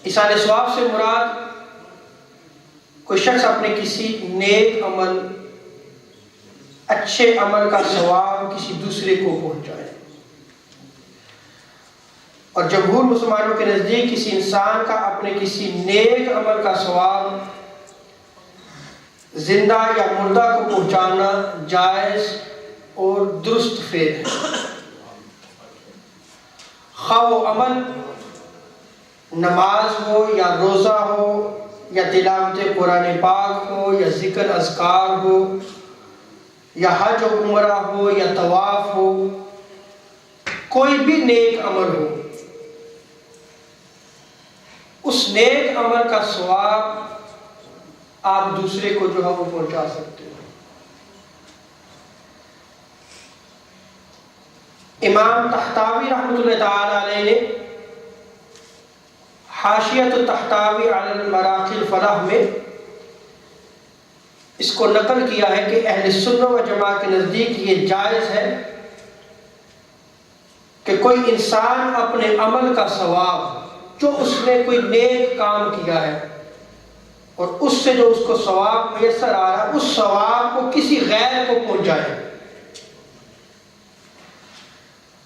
ایصال ثواب سے مراد کوئی شخص اپنے کسی نیک عمل، اچھے عمل کا ثواب کسی دوسرے کو پہنچائے. اور جمہور مسلمانوں کے نزدیک کسی انسان کا اپنے کسی نیک عمل کا ثواب زندہ یا مردہ کو پہنچانا جائز اور درست فعل ہے. خواہ وہ عمل نماز ہو یا روزہ ہو یا تلاوت قرآن پاک ہو یا ذکر اذکار ہو یا حج و عمرہ ہو یا طواف ہو، کوئی بھی نیک عمل ہو، اس نیک عمل کا ثواب آپ دوسرے کو جو ہے وہ پہنچا سکتے ہو. امام طحطاوی رحمۃ اللہ تعالی علیہ نے حاشیۃ الطحطاوی علی المراقی الفلاح میں اس کو نقل کیا ہے کہ اہل سنت و جماعت کے نزدیک یہ جائز ہے کہ کوئی انسان اپنے عمل کا ثواب، جو اس نے کوئی نیک کام کیا ہے اور اس سے جو اس کو ثواب میسر آ رہا ہے، اس ثواب کو کسی غیر کو پہنچائے.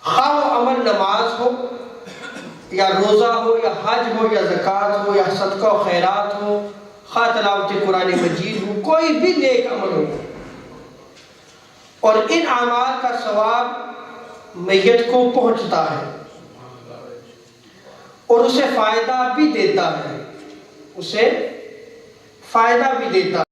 خواہ وہ عمل نماز ہو یا روزہ ہو یا حج ہو یا زکوٰۃ ہو یا صدقہ و خیرات ہو، خواہ تلاوت قرآن مجید ہو، کوئی بھی نیک عمل ہو، اور ان اعمال کا ثواب میت کو پہنچتا ہے اور اسے فائدہ بھی دیتا ہے، اسے فائدہ بھی دیتا ہے.